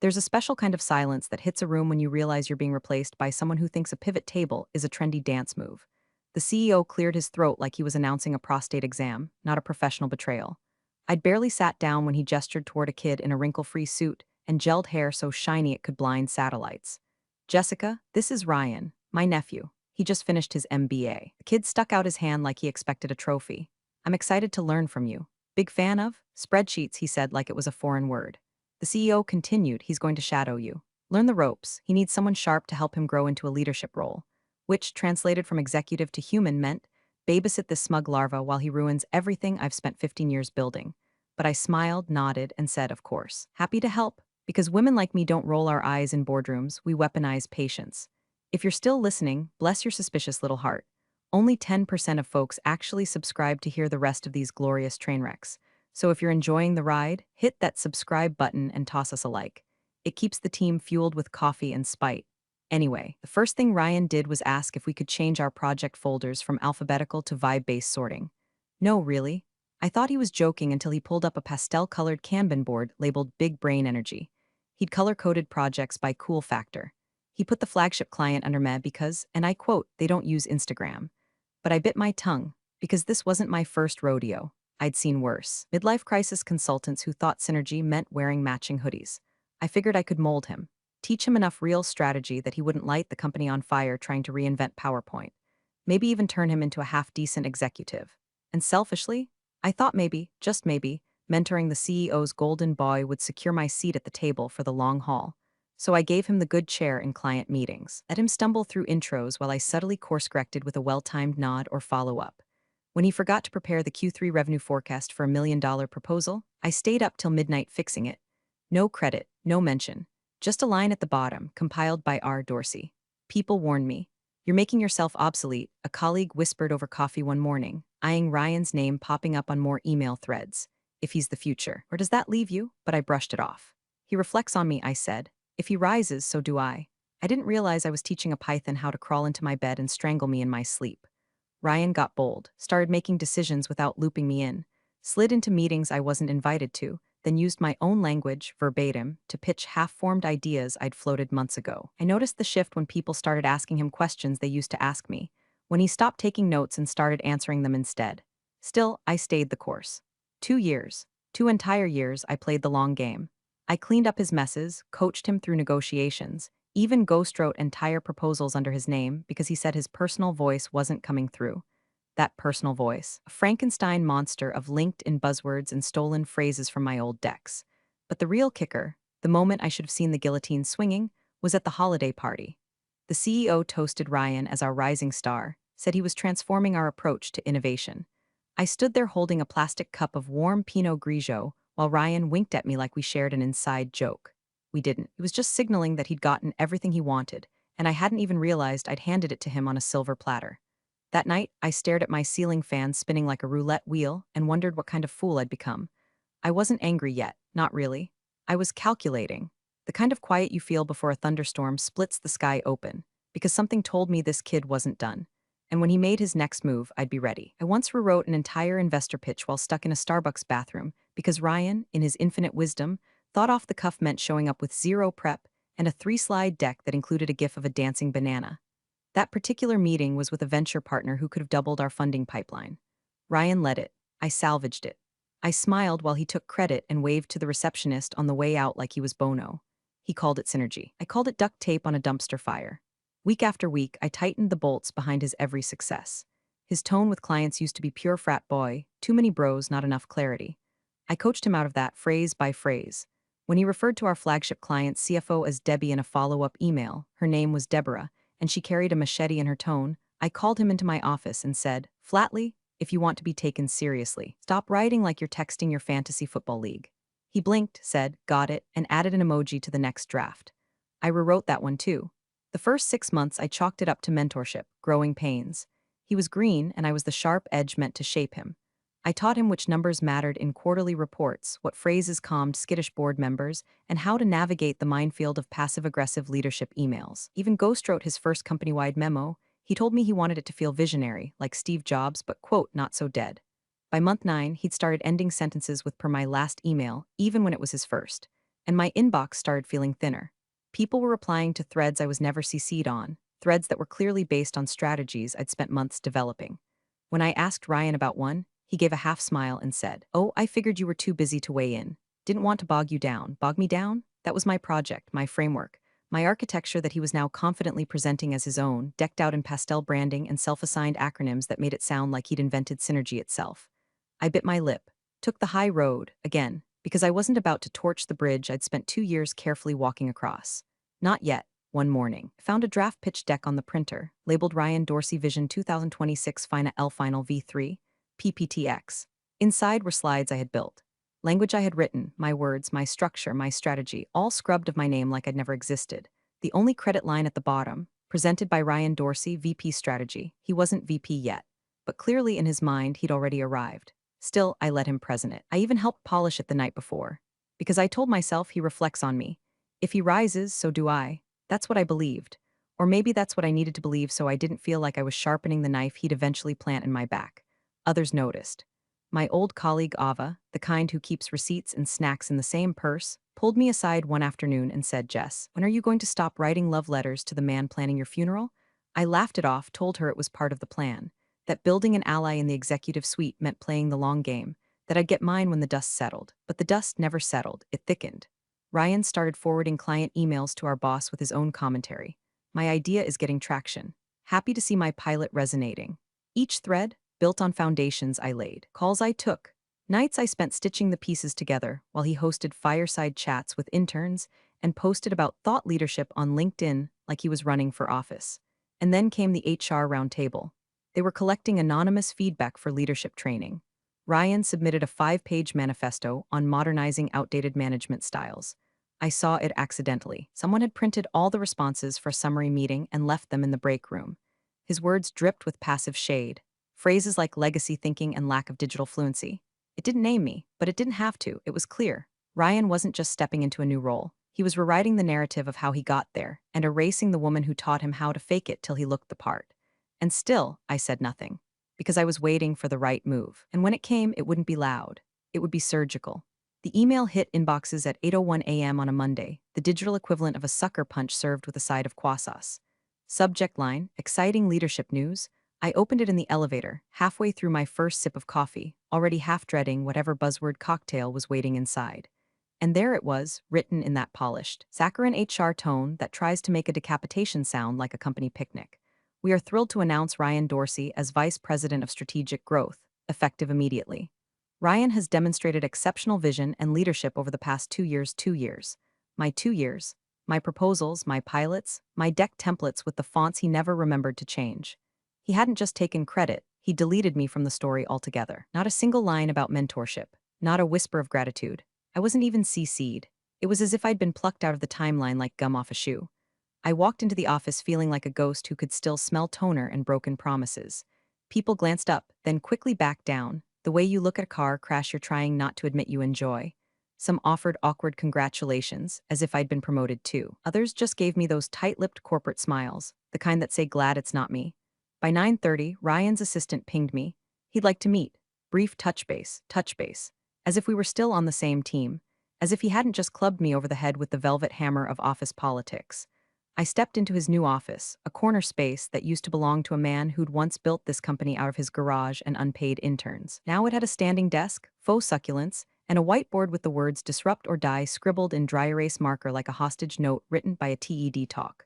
There's a special kind of silence that hits a room when you realize you're being replaced by someone who thinks a pivot table is a trendy dance move. The CEO cleared his throat like he was announcing a prostate exam, not a professional betrayal. I'd barely sat down when he gestured toward a kid in a wrinkle-free suit and gelled hair so shiny it could blind satellites. Jessica, this is Ryan, my nephew. He just finished his MBA. The kid stuck out his hand like he expected a trophy. I'm excited to learn from you. Big fan of? Spreadsheets, he said like it was a foreign word. The CEO continued, he's going to shadow you. Learn the ropes. He needs someone sharp to help him grow into a leadership role, which, translated from executive to human, meant babysit this smug larva while he ruins everything I've spent 15 years building. But I smiled, nodded, and said, of course, happy to help, because women like me don't roll our eyes in boardrooms, we weaponize patience. If you're still listening, bless your suspicious little heart. Only 10% of folks actually subscribe to hear the rest of these glorious train wrecks. So if you're enjoying the ride, hit that subscribe button and toss us a like. It keeps the team fueled with coffee and spite. Anyway, the first thing Ryan did was ask if we could change our project folders from alphabetical to vibe-based sorting. No, really. I thought he was joking until he pulled up a pastel-colored Kanban board labeled Big Brain Energy. He'd color-coded projects by cool factor. He put the flagship client under me because, and I quote, they don't use Instagram. But I bit my tongue, because this wasn't my first rodeo. I'd seen worse. Midlife crisis consultants who thought synergy meant wearing matching hoodies. I figured I could mold him, teach him enough real strategy that he wouldn't light the company on fire trying to reinvent PowerPoint. Maybe even turn him into a half-decent executive. And selfishly, I thought maybe, just maybe, mentoring the CEO's golden boy would secure my seat at the table for the long haul. So I gave him the good chair in client meetings, let him stumble through intros while I subtly course-corrected with a well-timed nod or follow-up. When he forgot to prepare the Q3 revenue forecast for $1 million proposal, I stayed up till midnight fixing it. No credit, no mention. Just a line at the bottom, compiled by R. Dorsey. People warned me. You're making yourself obsolete, a colleague whispered over coffee one morning, eyeing Ryan's name popping up on more email threads. If he's the future. Where does that leave you? But I brushed it off. He reflects on me, I said. If he rises, so do I. I didn't realize I was teaching a python how to crawl into my bed and strangle me in my sleep. Ryan got bold, started making decisions without looping me in, slid into meetings I wasn't invited to, then used my own language, verbatim, to pitch half-formed ideas I'd floated months ago. I noticed the shift when people started asking him questions they used to ask me, when he stopped taking notes and started answering them instead. Still, I stayed the course. 2 years. 2 entire years I played the long game. I cleaned up his messes, coached him through negotiations, even ghost-wrote entire proposals under his name because he said his personal voice wasn't coming through. That personal voice, a Frankenstein monster of LinkedIn buzzwords and stolen phrases from my old decks. But the real kicker, the moment I should have seen the guillotine swinging, was at the holiday party. The CEO toasted Ryan as our rising star, said he was transforming our approach to innovation. I stood there holding a plastic cup of warm Pinot Grigio while Ryan winked at me like we shared an inside joke. We didn't. It was just signaling that he'd gotten everything he wanted, and I hadn't even realized I'd handed it to him on a silver platter. That night, I stared at my ceiling fan spinning like a roulette wheel and wondered what kind of fool I'd become. I wasn't angry yet, not really. I was calculating. The kind of quiet you feel before a thunderstorm splits the sky open, because something told me this kid wasn't done. And when he made his next move, I'd be ready. I once rewrote an entire investor pitch while stuck in a Starbucks bathroom because Ryan, in his infinite wisdom, thought off the cuff meant showing up with zero prep and a 3-slide deck that included a gif of a dancing banana. That particular meeting was with a venture partner who could have doubled our funding pipeline. Ryan led it. I salvaged it. I smiled while he took credit and waved to the receptionist on the way out like he was Bono. He called it synergy. I called it duct tape on a dumpster fire. Week after week, I tightened the bolts behind his every success. His tone with clients used to be pure frat boy, too many bros, not enough clarity. I coached him out of that phrase by phrase. When he referred to our flagship client CFO as Debbie in a follow-up email, her name was Deborah, and she carried a machete in her tone, I called him into my office and said, flatly, if you want to be taken seriously, stop writing like you're texting your fantasy football league. He blinked, said, got it, and added an emoji to the next draft. I rewrote that one too. The first 6 months I chalked it up to mentorship, growing pains. He was green, and I was the sharp edge meant to shape him. I taught him which numbers mattered in quarterly reports, what phrases calmed skittish board members, and how to navigate the minefield of passive-aggressive leadership emails. Even Ghost wrote his first company-wide memo. He told me he wanted it to feel visionary, like Steve Jobs, but, quote, not so dead. By month 9, he'd started ending sentences with per my last email, even when it was his first. and my inbox started feeling thinner. People were replying to threads I was never CC'd on, threads that were clearly based on strategies I'd spent months developing. When I asked Ryan about one, he gave a half smile and said, "Oh, I figured you were too busy to weigh in. Didn't want to bog you down." Bog me down? That was my project, my framework, my architecture that he was now confidently presenting as his own, decked out in pastel branding and self-assigned acronyms that made it sound like he'd invented synergy itself. I bit my lip, took the high road, again, because I wasn't about to torch the bridge I'd spent 2 years carefully walking across. Not yet. One morning, I found a draft pitch deck on the printer, labeled Ryan Dorsey Vision 2026 Fina L Final V3, PPTX. Inside were slides I had built. Language I had written, my words, my structure, my strategy, all scrubbed of my name like I'd never existed. The only credit line at the bottom, presented by Ryan Dorsey, VP Strategy. He wasn't VP yet, but clearly in his mind he'd already arrived. Still, I let him present it. I even helped polish it the night before. Because I told myself he reflects on me. If he rises, so do I. That's what I believed. Or maybe that's what I needed to believe so I didn't feel like I was sharpening the knife he'd eventually plant in my back. Others noticed. My old colleague Ava, the kind who keeps receipts and snacks in the same purse, pulled me aside one afternoon and said, "Jess, when are you going to stop writing love letters to the man planning your funeral?" I laughed it off, told her it was part of the plan, that building an ally in the executive suite meant playing the long game, that I'd get mine when the dust settled. But the dust never settled, it thickened. Ryan started forwarding client emails to our boss with his own commentary. "My idea is getting traction. Happy to see my pilot resonating." Each thread, built on foundations I laid, calls I took, nights I spent stitching the pieces together while he hosted fireside chats with interns and posted about thought leadership on LinkedIn like he was running for office. And then came the HR roundtable. They were collecting anonymous feedback for leadership training. Ryan submitted a 5-page manifesto on modernizing outdated management styles. I saw it accidentally. Someone had printed all the responses for a summary meeting and left them in the break room. His words dripped with passive shade. Phrases like legacy thinking and lack of digital fluency. It didn't name me, but it didn't have to. It was clear. Ryan wasn't just stepping into a new role. He was rewriting the narrative of how he got there and erasing the woman who taught him how to fake it till he looked the part. And still, I said nothing, because I was waiting for the right move. And when it came, it wouldn't be loud. It would be surgical. The email hit inboxes at 8:01 a.m. on a Monday, the digital equivalent of a sucker punch served with a side of croissants. Subject line, exciting leadership news. I opened it in the elevator, halfway through my first sip of coffee, already half dreading whatever buzzword cocktail was waiting inside. And there it was, written in that polished, saccharine HR tone that tries to make a decapitation sound like a company picnic. "We are thrilled to announce Ryan Dorsey as Vice President of Strategic Growth, effective immediately. Ryan has demonstrated exceptional vision and leadership over the past 2 years. 2 years. My 2 years. My proposals, my pilots, my deck templates with the fonts he never remembered to change. He hadn't just taken credit, he deleted me from the story altogether. Not a single line about mentorship, not a whisper of gratitude. I wasn't even CC'd. It was as if I'd been plucked out of the timeline like gum off a shoe. I walked into the office feeling like a ghost who could still smell toner and broken promises. People glanced up, then quickly backed down, the way you look at a car crash you're trying not to admit you enjoy. Some offered awkward congratulations, as if I'd been promoted too. Others just gave me those tight-lipped corporate smiles, the kind that say glad it's not me. By 9:30, Ryan's assistant pinged me. He'd like to meet. Brief touch base, as if we were still on the same team, as if he hadn't just clubbed me over the head with the velvet hammer of office politics. I stepped into his new office, a corner space that used to belong to a man who'd once built this company out of his garage and unpaid interns. Now it had a standing desk, faux succulents, and a whiteboard with the words "Disrupt or Die" scribbled in dry erase marker like a hostage note written by a TED talk.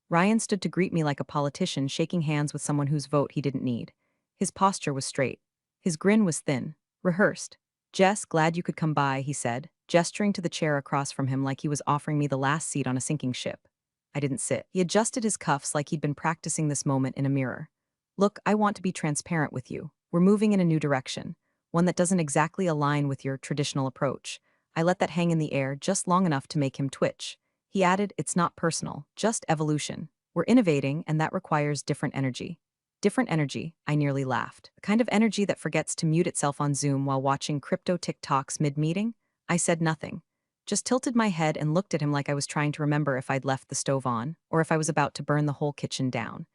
Ryan stood to greet me like a politician shaking hands with someone whose vote he didn't need. His posture was straight. His grin was thin, rehearsed. "Jess, glad you could come by," he said, gesturing to the chair across from him like he was offering me the last seat on a sinking ship. I didn't sit. He adjusted his cuffs like he'd been practicing this moment in a mirror. "Look, I want to be transparent with you. We're moving in a new direction, one that doesn't exactly align with your traditional approach." I let that hang in the air just long enough to make him twitch. He added, "It's not personal, just evolution. We're innovating, and that requires different energy." Different energy, I nearly laughed. The kind of energy that forgets to mute itself on Zoom while watching crypto TikToks mid-meeting? I said nothing. Just tilted my head and looked at him like I was trying to remember if I'd left the stove on, or if I was about to burn the whole kitchen down.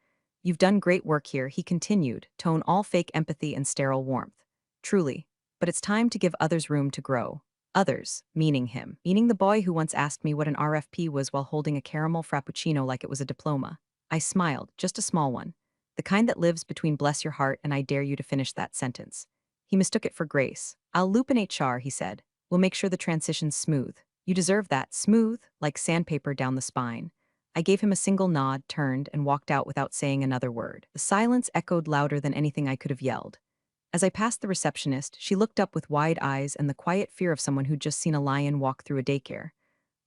"You've done great work here," he continued, tone all fake empathy and sterile warmth. "Truly. But it's time to give others room to grow. Others, meaning him, meaning the boy who once asked me what an RFP was while holding a caramel frappuccino like it was a diploma. I smiled, just a small one. The kind that lives between bless your heart and I dare you to finish that sentence. He mistook it for grace. I'll loop in HR, he said. We'll make sure the transition's smooth. You deserve that, smooth, like sandpaper down the spine. I gave him a single nod, turned, and walked out without saying another word. The silence echoed louder than anything I could have yelled. As I passed the receptionist, she looked up with wide eyes and the quiet fear of someone who'd just seen a lion walk through a daycare.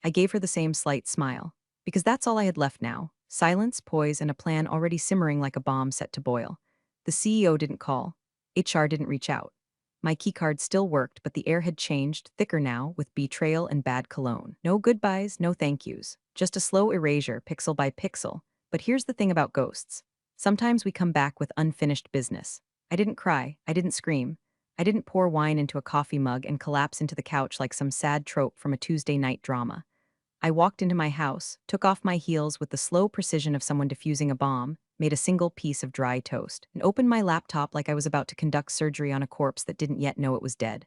I gave her the same slight smile. Because that's all I had left now. Silence, poise, and a plan already simmering like a bomb set to boil. The CEO didn't call. HR didn't reach out. My keycard still worked, but the air had changed, thicker now, with betrayal and bad cologne. No goodbyes, no thank yous. Just a slow erasure, pixel by pixel. But here's the thing about ghosts. Sometimes we come back with unfinished business. I didn't cry. I didn't scream. I didn't pour wine into a coffee mug and collapse into the couch like some sad trope from a Tuesday night drama. I walked into my house, took off my heels with the slow precision of someone defusing a bomb, made a single piece of dry toast, and opened my laptop like I was about to conduct surgery on a corpse that didn't yet know it was dead.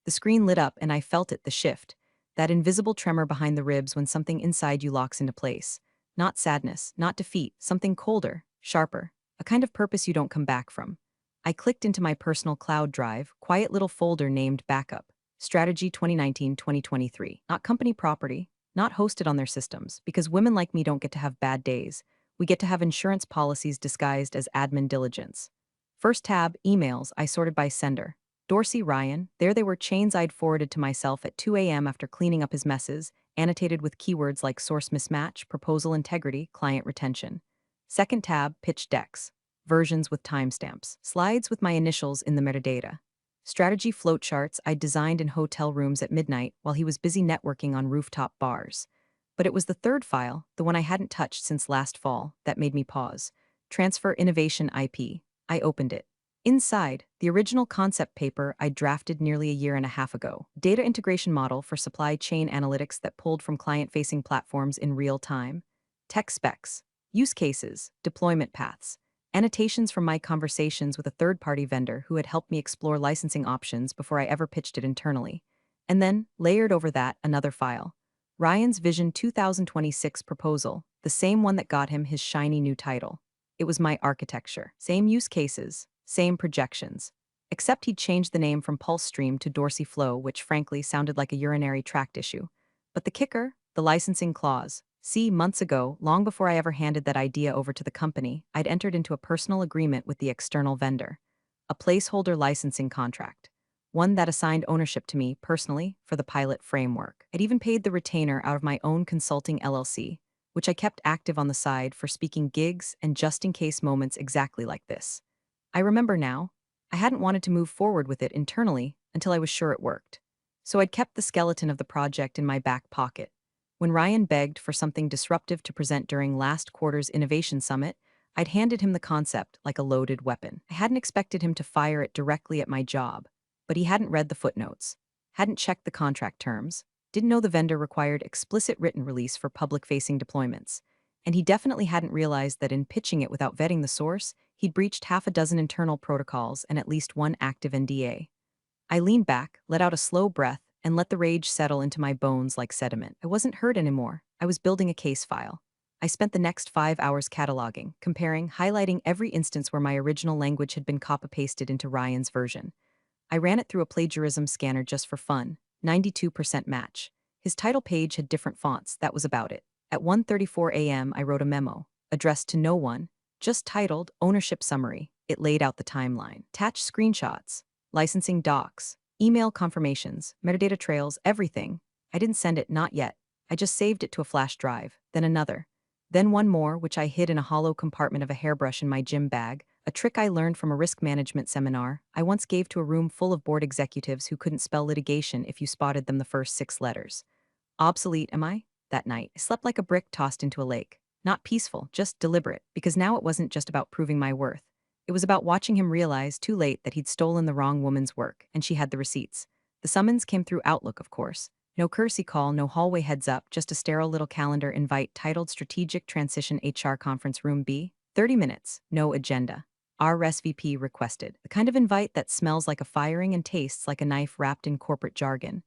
The screen lit up and I felt it, the shift. That invisible tremor behind the ribs when something inside you locks into place. Not sadness, not defeat, something colder, sharper, a kind of purpose you don't come back from. I clicked into my personal cloud drive, quiet little folder named Backup. Strategy 2019-2023. Not company property, not hosted on their systems, because women like me don't get to have bad days. We get to have insurance policies disguised as admin diligence. First tab, emails, I sorted by sender. Dorsey Ryan, there they were, chains I'd forwarded to myself at 2 a.m. after cleaning up his messes, annotated with keywords like source mismatch, proposal integrity, client retention. Second tab, pitch decks. Versions with timestamps. Slides with my initials in the metadata. Strategy flowcharts I'd designed in hotel rooms at midnight while he was busy networking on rooftop bars. But it was the third file, the one I hadn't touched since last fall, that made me pause. Transfer Innovation IP. I opened it. Inside, the original concept paper I'd drafted nearly a year and a half ago. Data integration model for supply chain analytics that pulled from client-facing platforms in real time. Tech specs. Use cases. Deployment paths. Annotations from my conversations with a third-party vendor who had helped me explore licensing options before I ever pitched it internally. And then, layered over that, another file. Ryan's Vision 2026 proposal, the same one that got him his shiny new title. It was my architecture. Same use cases, same projections. Except he'd changed the name from Pulse Stream to Dorsey Flow, which frankly sounded like a urinary tract issue. But the kicker? The licensing clause. See, months ago, long before I ever handed that idea over to the company, I'd entered into a personal agreement with the external vendor. A placeholder licensing contract. One that assigned ownership to me, personally, for the pilot framework. I'd even paid the retainer out of my own consulting LLC, which I kept active on the side for speaking gigs and just-in-case moments exactly like this. I remember now. I hadn't wanted to move forward with it internally until I was sure it worked. So I'd kept the skeleton of the project in my back pocket. When Ryan begged for something disruptive to present during last quarter's Innovation Summit, I'd handed him the concept like a loaded weapon. I hadn't expected him to fire it directly at my job, but he hadn't read the footnotes, hadn't checked the contract terms, didn't know the vendor required explicit written release for public-facing deployments, and he definitely hadn't realized that in pitching it without vetting the source, he'd breached half a dozen internal protocols and at least one active NDA. I leaned back, let out a slow breath, and let the rage settle into my bones like sediment. I wasn't hurt anymore. I was building a case file. I spent the next 5 hours cataloging, comparing, highlighting every instance where my original language had been copy-pasted into Ryan's version. I ran it through a plagiarism scanner just for fun. 92% match. His title page had different fonts, that was about it. At 1:34 a.m. I wrote a memo, addressed to no one, just titled Ownership Summary. It laid out the timeline. Attached screenshots, licensing docs, email confirmations, metadata trails, everything. I didn't send it, not yet. I just saved it to a flash drive, then another. Then one more, which I hid in a hollow compartment of a hairbrush in my gym bag, a trick I learned from a risk management seminar I once gave to a room full of board executives who couldn't spell litigation if you spotted them the first 6 letters. Obsolete, am I? That night, I slept like a brick tossed into a lake. Not peaceful, just deliberate, because now it wasn't just about proving my worth. It was about watching him realize too late that he'd stolen the wrong woman's work, and she had the receipts. The summons came through Outlook, of course. No courtesy call, no hallway heads up, just a sterile little calendar invite titled Strategic Transition HR Conference Room B. 30 minutes, no agenda. RSVP requested. The kind of invite that smells like a firing and tastes like a knife wrapped in corporate jargon.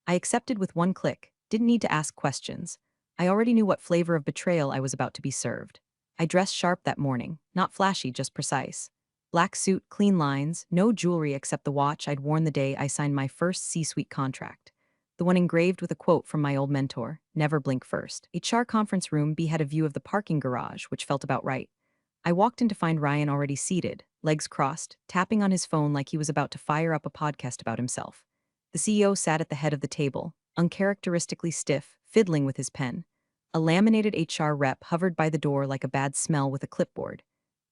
I accepted with one click, didn't need to ask questions. I already knew what flavor of betrayal I was about to be served. I dressed sharp that morning, not flashy, just precise. Black suit, clean lines, no jewelry except the watch I'd worn the day I signed my first C-suite contract. The one engraved with a quote from my old mentor, never blink first. HR conference room B had a view of the parking garage, which felt about right. I walked in to find Ryan already seated, legs crossed, tapping on his phone like he was about to fire up a podcast about himself. The CEO sat at the head of the table, uncharacteristically stiff, fiddling with his pen. A laminated HR rep hovered by the door like a bad smell with a clipboard.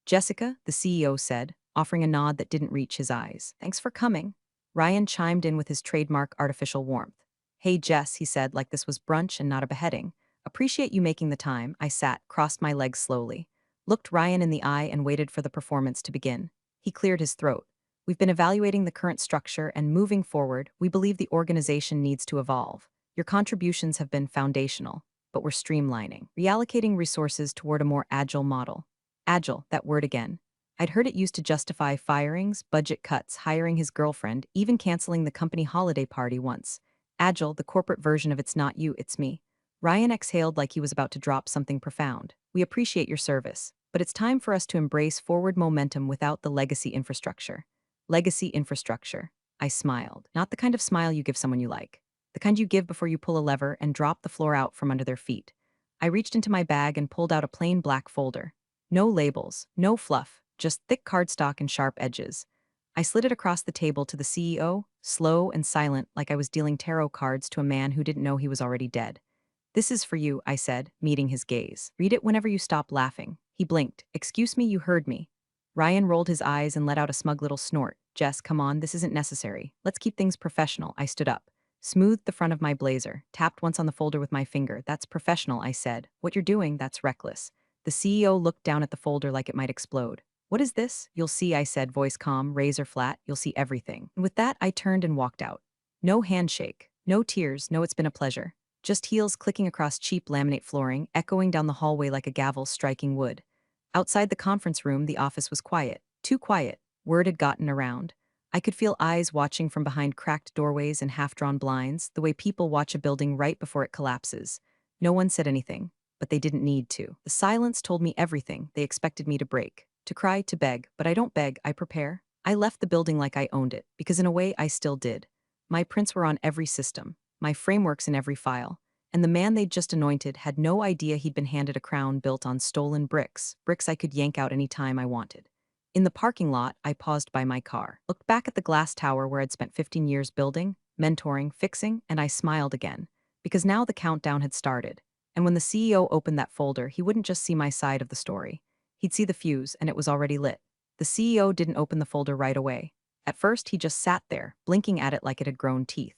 Jessica, the CEO said, offering a nod that didn't reach his eyes. Thanks for coming. Ryan chimed in with his trademark artificial warmth. Hey Jess, he said like this was brunch and not a beheading. Appreciate you making the time. I sat, crossed my legs slowly, looked Ryan in the eye and waited for the performance to begin. He cleared his throat. We've been evaluating the current structure and moving forward, we believe the organization needs to evolve. Your contributions have been foundational, but we're streamlining, reallocating resources toward a more agile model. Agile, that word again. I'd heard it used to justify firings, budget cuts, hiring his girlfriend, even canceling the company holiday party once. Agile, the corporate version of it's not you, it's me. Ryan exhaled like he was about to drop something profound. We appreciate your service, but it's time for us to embrace forward momentum without the legacy infrastructure. Legacy infrastructure. I smiled. Not the kind of smile you give someone you like. The kind you give before you pull a lever and drop the floor out from under their feet. I reached into my bag and pulled out a plain black folder. No labels, no fluff, just thick cardstock and sharp edges. I slid it across the table to the CEO, slow and silent like I was dealing tarot cards to a man who didn't know he was already dead. This is for you, I said, meeting his gaze. Read it whenever you stop laughing. He blinked. Excuse me, you heard me. Ryan rolled his eyes and let out a smug little snort. Jess, come on, this isn't necessary. Let's keep things professional. I stood up, smoothed the front of my blazer, tapped once on the folder with my finger. That's professional, I said. What you're doing, that's reckless. The CEO looked down at the folder like it might explode. What is this? You'll see, I said, voice calm, razor flat. You'll see everything. And with that, I turned and walked out. No handshake, no tears, no it's been a pleasure. Just heels clicking across cheap laminate flooring, echoing down the hallway like a gavel striking wood. Outside the conference room, the office was quiet. Too quiet. Word had gotten around. I could feel eyes watching from behind cracked doorways and half-drawn blinds, the way people watch a building right before it collapses. No one said anything, but they didn't need to. The silence told me everything they expected me to break. To cry, to beg, but I don't beg, I prepare. I left the building like I owned it, because in a way I still did. My prints were on every system, my frameworks in every file, and the man they'd just anointed had no idea he'd been handed a crown built on stolen bricks, bricks I could yank out any time I wanted. In the parking lot, I paused by my car, looked back at the glass tower where I'd spent 15 years building, mentoring, fixing, and I smiled again, because now the countdown had started. And when the CEO opened that folder, he wouldn't just see my side of the story. He'd see the fuse, and it was already lit. The CEO didn't open the folder right away. At first, he just sat there, blinking at it like it had grown teeth.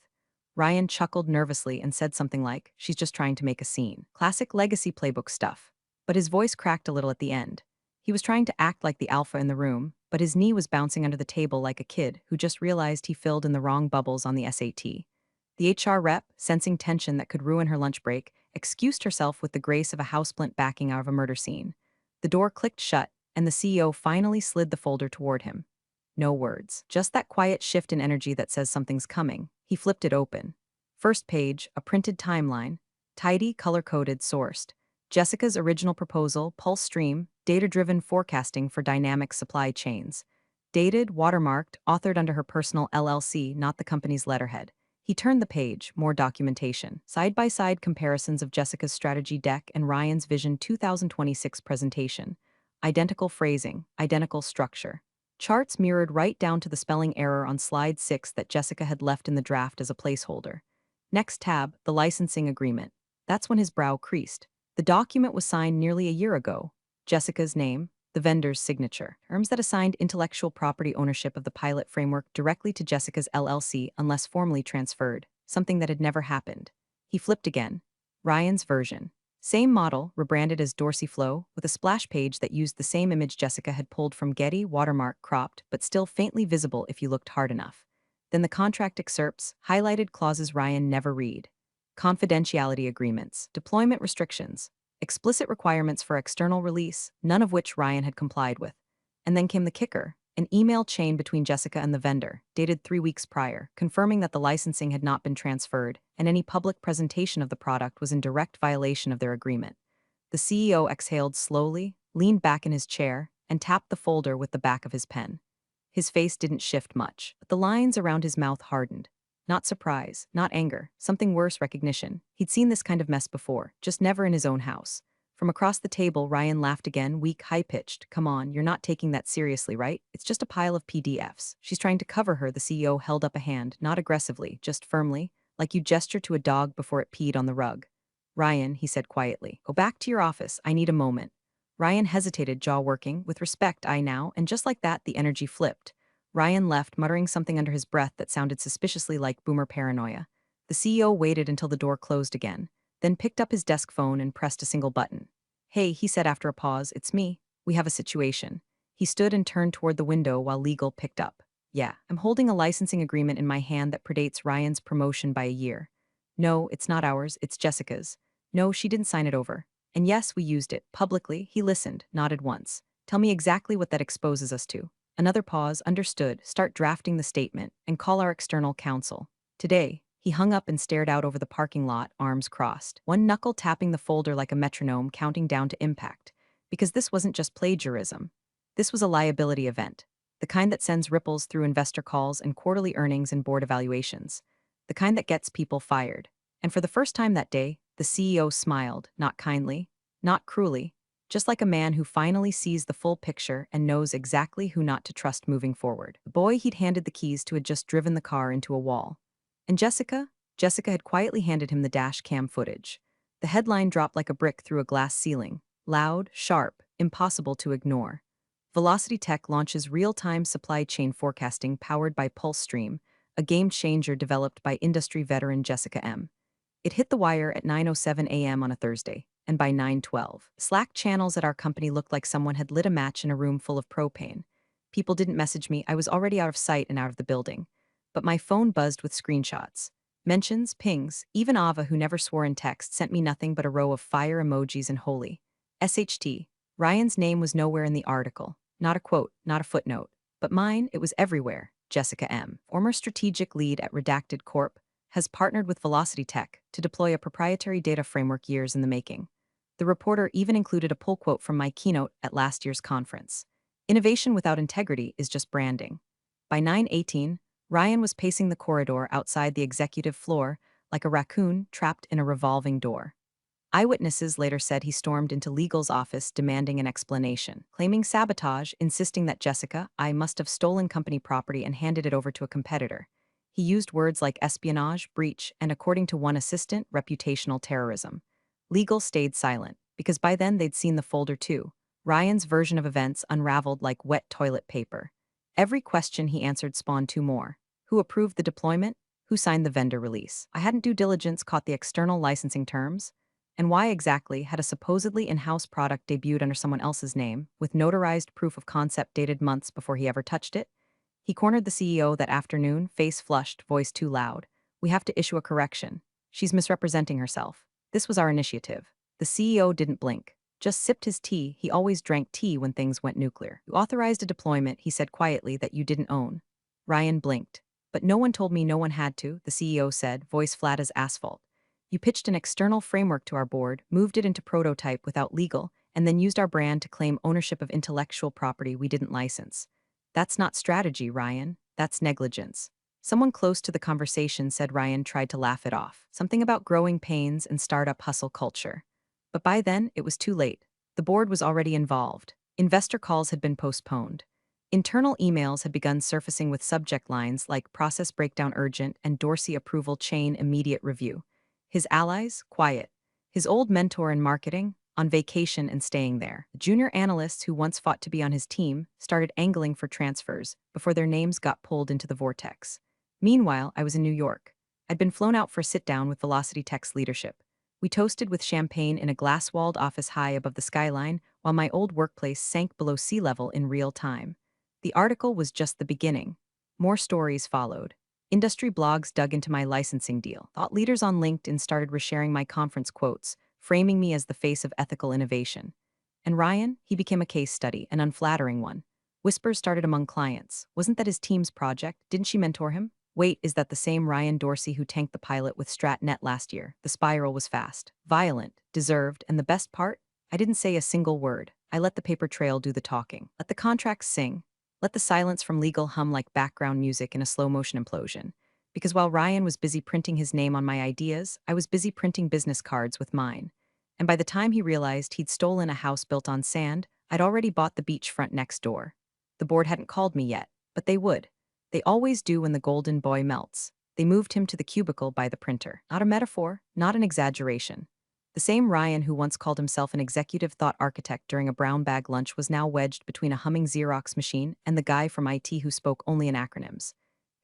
Ryan chuckled nervously and said something like, she's just trying to make a scene. Classic legacy playbook stuff. But his voice cracked a little at the end. He was trying to act like the alpha in the room, but his knee was bouncing under the table like a kid who just realized he filled in the wrong bubbles on the SAT. The HR rep, sensing tension that could ruin her lunch break, excused herself with the grace of a houseplant backing out of a murder scene. The door clicked shut, and the CEO finally slid the folder toward him. No words, just that quiet shift in energy that says something's coming. He flipped it open. First page, a printed timeline, tidy, color-coded, sourced. Jessica's original proposal, pulse stream, data-driven forecasting for dynamic supply chains. Dated, watermarked, authored under her personal LLC, not the company's letterhead. He turned the page, more documentation. Side-by-side comparisons of Jessica's strategy deck and Ryan's Vision 2026 presentation. Identical phrasing, identical structure. Charts mirrored right down to the spelling error on slide 6 that Jessica had left in the draft as a placeholder. Next tab, the licensing agreement. That's when his brow creased. The document was signed nearly a year ago. Jessica's name, the vendor's signature. Terms that assigned intellectual property ownership of the pilot framework directly to Jessica's LLC unless formally transferred, something that had never happened. He flipped again. Ryan's version. Same model, rebranded as Dorsey Flow, with a splash page that used the same image Jessica had pulled from Getty, watermark cropped, but still faintly visible if you looked hard enough. Then the contract excerpts, highlighted clauses Ryan never read. Confidentiality agreements, deployment restrictions, explicit requirements for external release, none of which Ryan had complied with. And then came the kicker, an email chain between Jessica and the vendor, dated 3 weeks prior, confirming that the licensing had not been transferred and any public presentation of the product was in direct violation of their agreement. The CEO exhaled slowly, leaned back in his chair, and tapped the folder with the back of his pen. His face didn't shift much, but the lines around his mouth hardened. Not surprise, not anger, something worse, recognition. He'd seen this kind of mess before, just never in his own house. From across the table, Ryan laughed again, weak, high-pitched. Come on, you're not taking that seriously, right? It's just a pile of PDFs. She's trying to cover her. The CEO held up a hand, not aggressively, just firmly, like you gesture to a dog before it peed on the rug. Ryan, he said quietly, go back to your office. I need a moment. Ryan hesitated, jaw working. With respect, I now, and just like that, the energy flipped. Ryan left, muttering something under his breath that sounded suspiciously like boomer paranoia. The CEO waited until the door closed again, then picked up his desk phone and pressed a single button. Hey, he said after a pause, it's me. We have a situation. He stood and turned toward the window while legal picked up. Yeah, I'm holding a licensing agreement in my hand that predates Ryan's promotion by a year. No, it's not ours, it's Jessica's. No, she didn't sign it over. And yes, we used it, publicly. He listened, nodded once. Tell me exactly what that exposes us to. Another pause, understood, start drafting the statement, and call our external counsel. Today, he hung up and stared out over the parking lot, arms crossed, one knuckle tapping the folder like a metronome, counting down to impact. Because this wasn't just plagiarism. This was a liability event. The kind that sends ripples through investor calls and quarterly earnings and board evaluations. The kind that gets people fired. And for the first time that day, the CEO smiled, not kindly, not cruelly, just like a man who finally sees the full picture and knows exactly who not to trust moving forward. The boy he'd handed the keys to had just driven the car into a wall. And Jessica had quietly handed him the dash cam footage. The headline dropped like a brick through a glass ceiling, loud, sharp, impossible to ignore. Velocity Tech launches real-time supply chain forecasting powered by PulseStream, a game-changer developed by industry veteran Jessica M. It hit the wire at 9:07 a.m. on a Thursday, and by 9:12, Slack channels at our company looked like someone had lit a match in a room full of propane. People didn't message me, I was already out of sight and out of the building. But my phone buzzed with screenshots. Mentions, pings, even Ava, who never swore in text, sent me nothing but a row of fire emojis and holy. SHT. Ryan's name was nowhere in the article. Not a quote, not a footnote. But mine, it was everywhere. Jessica M., former strategic lead at Redacted Corp., has partnered with Velocity Tech to deploy a proprietary data framework years in the making. The reporter even included a pull quote from my keynote at last year's conference. Innovation without integrity is just branding. By 9:18, Ryan was pacing the corridor outside the executive floor like a raccoon trapped in a revolving door. Eyewitnesses later said he stormed into legal's office demanding an explanation, claiming sabotage, insisting that Jessica I must have stolen company property and handed it over to a competitor. He used words like espionage, breach, and according to one assistant, reputational terrorism. Legal stayed silent, because by then they'd seen the folder too. Ryan's version of events unraveled like wet toilet paper. Every question he answered spawned two more. Who approved the deployment? Who signed the vendor release? I hadn't due diligence caught the external licensing terms? And why exactly had a supposedly in-house product debuted under someone else's name, with notarized proof of concept dated months before he ever touched it? He cornered the CEO that afternoon, face flushed, voice too loud. We have to issue a correction. She's misrepresenting herself. This was our initiative. The CEO didn't blink. Just sipped his tea. He always drank tea when things went nuclear. You authorized a deployment, he said quietly, that you didn't own. Ryan blinked. But no one told me no one had to, the CEO said, voice flat as asphalt. You pitched an external framework to our board, moved it into prototype without legal, and then used our brand to claim ownership of intellectual property we didn't license. That's not strategy, Ryan. That's negligence. Someone close to the conversation said Ryan tried to laugh it off. Something about growing pains and startup hustle culture. But by then, it was too late. The board was already involved. Investor calls had been postponed. Internal emails had begun surfacing with subject lines like process breakdown urgent and Dorsey approval chain immediate review. His allies, quiet. His old mentor in marketing, on vacation and staying there. The junior analysts who once fought to be on his team started angling for transfers before their names got pulled into the vortex. Meanwhile, I was in New York. I'd been flown out for a sit-down with Velocity Tech's leadership. We toasted with champagne in a glass-walled office high above the skyline, while my old workplace sank below sea level in real time. The article was just the beginning. More stories followed. Industry blogs dug into my licensing deal. Thought leaders on LinkedIn started resharing my conference quotes, framing me as the face of ethical innovation. And Ryan, he became a case study, an unflattering one. Whispers started among clients. Wasn't that his team's project? Didn't she mentor him? Wait, is that the same Ryan Dorsey who tanked the pilot with Stratnet last year? The spiral was fast, violent, deserved, and the best part? I didn't say a single word. I let the paper trail do the talking. Let the contracts sing. Let the silence from legal hum like background music in a slow-motion implosion. Because while Ryan was busy printing his name on my ideas, I was busy printing business cards with mine. And by the time he realized he'd stolen a house built on sand, I'd already bought the beachfront next door. The board hadn't called me yet, but they would. They always do when the golden boy melts. They moved him to the cubicle by the printer. Not a metaphor, not an exaggeration. The same Ryan who once called himself an executive thought architect during a brown bag lunch was now wedged between a humming Xerox machine and the guy from IT who spoke only in acronyms.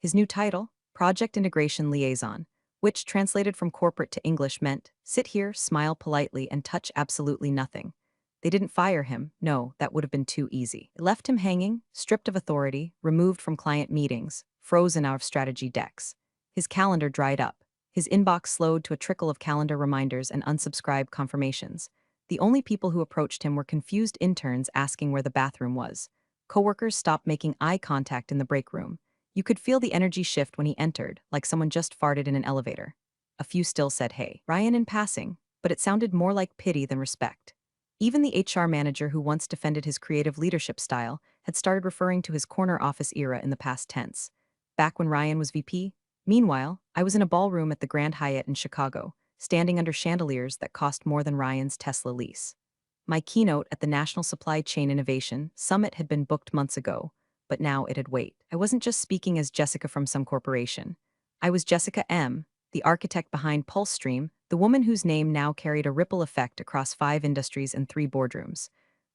His new title, Project Integration Liaison, which translated from corporate to English meant, sit here, smile politely, and touch absolutely nothing. They didn't fire him, no, that would have been too easy. They left him hanging, stripped of authority, removed from client meetings, frozen out of strategy decks. His calendar dried up. His inbox slowed to a trickle of calendar reminders and unsubscribe confirmations. The only people who approached him were confused interns asking where the bathroom was. Coworkers stopped making eye contact in the break room. You could feel the energy shift when he entered, like someone just farted in an elevator. A few still said hey, Ryan in passing, but it sounded more like pity than respect. Even the HR manager who once defended his creative leadership style had started referring to his corner office era in the past tense. Back when Ryan was VP, meanwhile, I was in a ballroom at the Grand Hyatt in Chicago, standing under chandeliers that cost more than Ryan's Tesla lease. My keynote at the National Supply Chain Innovation Summit had been booked months ago, but now it had wait. I wasn't just speaking as Jessica from some corporation. I was Jessica M., the architect behind PulseStream, the woman whose name now carried a ripple effect across 5 industries and 3 boardrooms.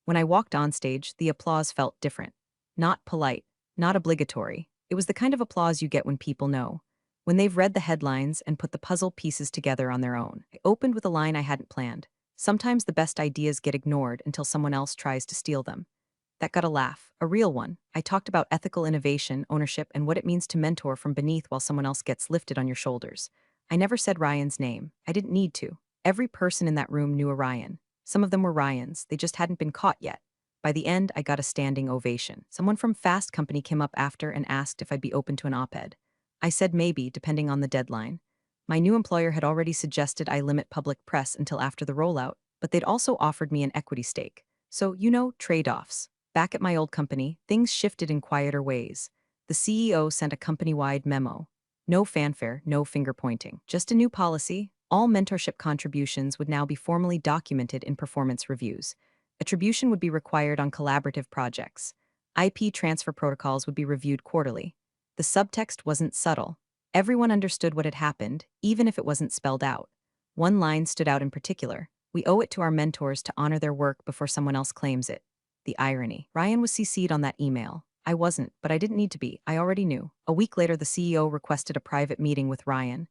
When I walked on stage, the applause felt different. Not polite, not obligatory. It was the kind of applause you get when people know. When they've read the headlines and put the puzzle pieces together on their own. I opened with a line I hadn't planned. Sometimes the best ideas get ignored until someone else tries to steal them. That got a laugh, a real one. I talked about ethical innovation, ownership, and what it means to mentor from beneath while someone else gets lifted on your shoulders. I never said Ryan's name. I didn't need to. Every person in that room knew a Ryan. Some of them were Ryans, they just hadn't been caught yet. By the end, I got a standing ovation. Someone from Fast Company came up after and asked if I'd be open to an op-ed. I said maybe, depending on the deadline. My new employer had already suggested I limit public press until after the rollout, but they'd also offered me an equity stake. So, trade-offs. Back at my old company, things shifted in quieter ways. The CEO sent a company-wide memo. No fanfare, no finger-pointing. Just a new policy. All mentorship contributions would now be formally documented in performance reviews. Attribution would be required on collaborative projects. IP transfer protocols would be reviewed quarterly. The subtext wasn't subtle. Everyone understood what had happened, even if it wasn't spelled out. One line stood out in particular. We owe it to our mentors to honor their work before someone else claims it. The irony. Ryan was CC'd on that email. I wasn't, but I didn't need to be. I already knew. A week later, the CEO requested a private meeting with Ryan.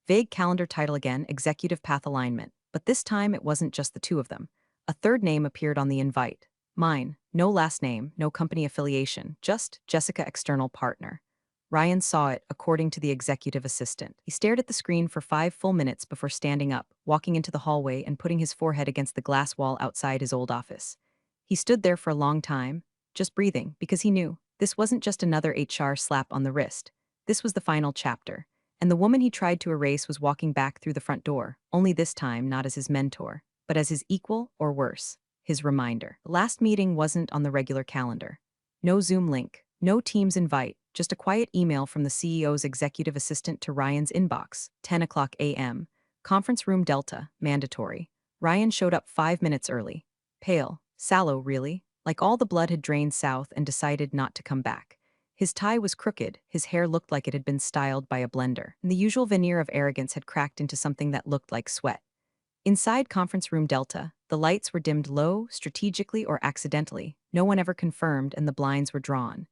Vague calendar title again, Executive Path Alignment. But this time, it wasn't just the two of them. A third name appeared on the invite. Mine. No last name, no company affiliation, just Jessica External Partner. Ryan saw it, according to the executive assistant. He stared at the screen for 5 full minutes before standing up, walking into the hallway and putting his forehead against the glass wall outside his old office. He stood there for a long time, just breathing, because he knew this wasn't just another HR slap on the wrist. This was the final chapter. And the woman he tried to erase was walking back through the front door, only this time not as his mentor, but as his equal, or worse, his reminder. The last meeting wasn't on the regular calendar. No Zoom link, no Teams invite, just a quiet email from the CEO's executive assistant to Ryan's inbox, 10 o'clock a.m. Conference room Delta, mandatory. Ryan showed up 5 minutes early. Pale, sallow really, like all the blood had drained south and decided not to come back. His tie was crooked, his hair looked like it had been styled by a blender, and the usual veneer of arrogance had cracked into something that looked like sweat. Inside conference room Delta, the lights were dimmed low, strategically or accidentally. No one ever confirmed, and the blinds were drawn.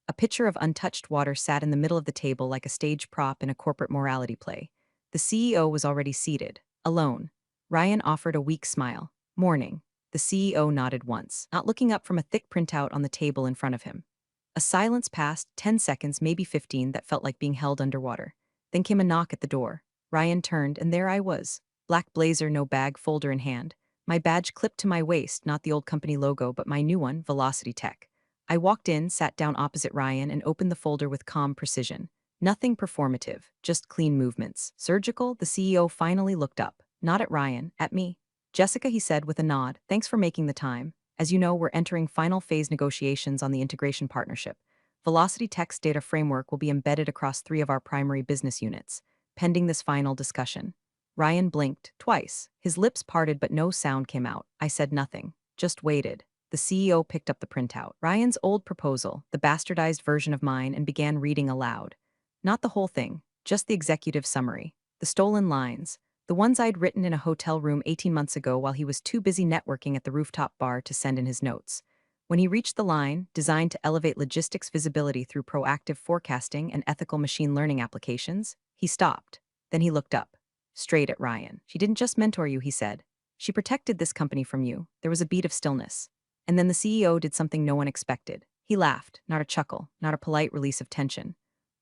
A pitcher of untouched water sat in the middle of the table like a stage prop in a corporate morality play. The CEO was already seated, alone. Ryan offered a weak smile. Morning. The CEO nodded once, not looking up from a thick printout on the table in front of him. A silence passed, 10 seconds, maybe 15, that felt like being held underwater. Then came a knock at the door. Ryan turned, and there I was. Black blazer, no bag, folder in hand. My badge clipped to my waist, not the old company logo, but my new one, Velocity Tech. I walked in, sat down opposite Ryan, and opened the folder with calm precision. Nothing performative, just clean movements. Surgical, the CEO finally looked up. Not at Ryan, at me. Jessica, he said with a nod, thanks for making the time. As you know, we're entering final phase negotiations on the integration partnership. Velocity Text Data Framework will be embedded across 3 of our primary business units, pending this final discussion. Ryan blinked, twice. His lips parted but no sound came out. I said nothing, just waited. The CEO picked up the printout, Ryan's old proposal, the bastardized version of mine, and began reading aloud. Not the whole thing, just the executive summary. The stolen lines, the ones I'd written in a hotel room 18 months ago while he was too busy networking at the rooftop bar to send in his notes. When he reached the line, designed to elevate logistics visibility through proactive forecasting and ethical machine learning applications, he stopped. Then he looked up, straight at Ryan. She didn't just mentor you, he said. She protected this company from you. There was a beat of stillness. And then the CEO did something no one expected. He laughed, not a chuckle, not a polite release of tension.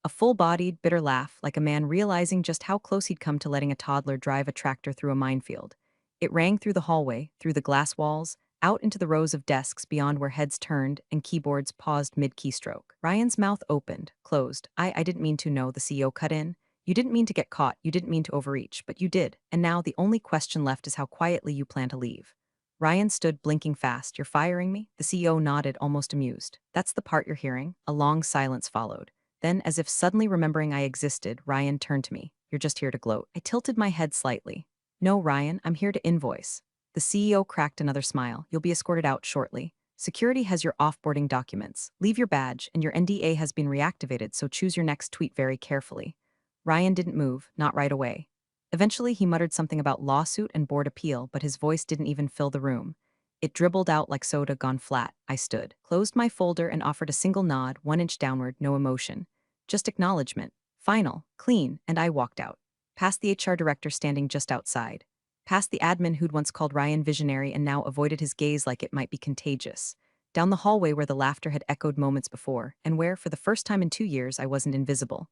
A full-bodied, bitter laugh, like a man realizing just how close he'd come to letting a toddler drive a tractor through a minefield. It rang through the hallway, through the glass walls, out into the rows of desks beyond where heads turned and keyboards paused mid-keystroke. Ryan's mouth opened, closed. I didn't mean to, no, the CEO cut in. You didn't mean to get caught, you didn't mean to overreach, but you did. And now the only question left is how quietly you plan to leave. Ryan stood blinking fast. You're firing me? The CEO nodded, almost amused. That's the part you're hearing. A long silence followed. Then, as if suddenly remembering I existed, Ryan turned to me. You're just here to gloat. I tilted my head slightly. No, Ryan, I'm here to invoice. The CEO cracked another smile. You'll be escorted out shortly. Security has your offboarding documents. Leave your badge, and your NDA has been reactivated, so choose your next tweet very carefully. Ryan didn't move, not right away. Eventually, he muttered something about lawsuit and board appeal, but his voice didn't even fill the room. It dribbled out like soda gone flat. I stood, closed my folder, and offered a single nod, 1 inch downward, no emotion. Just acknowledgement. Final, clean, and I walked out. Past the HR director standing just outside. Past the admin who'd once called Ryan visionary and now avoided his gaze like it might be contagious. Down the hallway where the laughter had echoed moments before, and where, for the first time in 2 years, I wasn't invisible.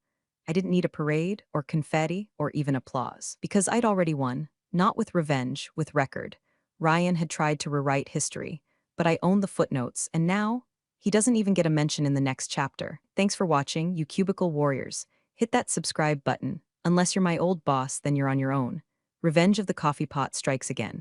I didn't need a parade, or confetti, or even applause. Because I'd already won. Not with revenge, with record. Ryan had tried to rewrite history, but I owned the footnotes, and now, he doesn't even get a mention in the next chapter. Thanks for watching, you cubicle warriors. Hit that subscribe button. Unless you're my old boss, then you're on your own. Revenge of the coffee pot strikes again.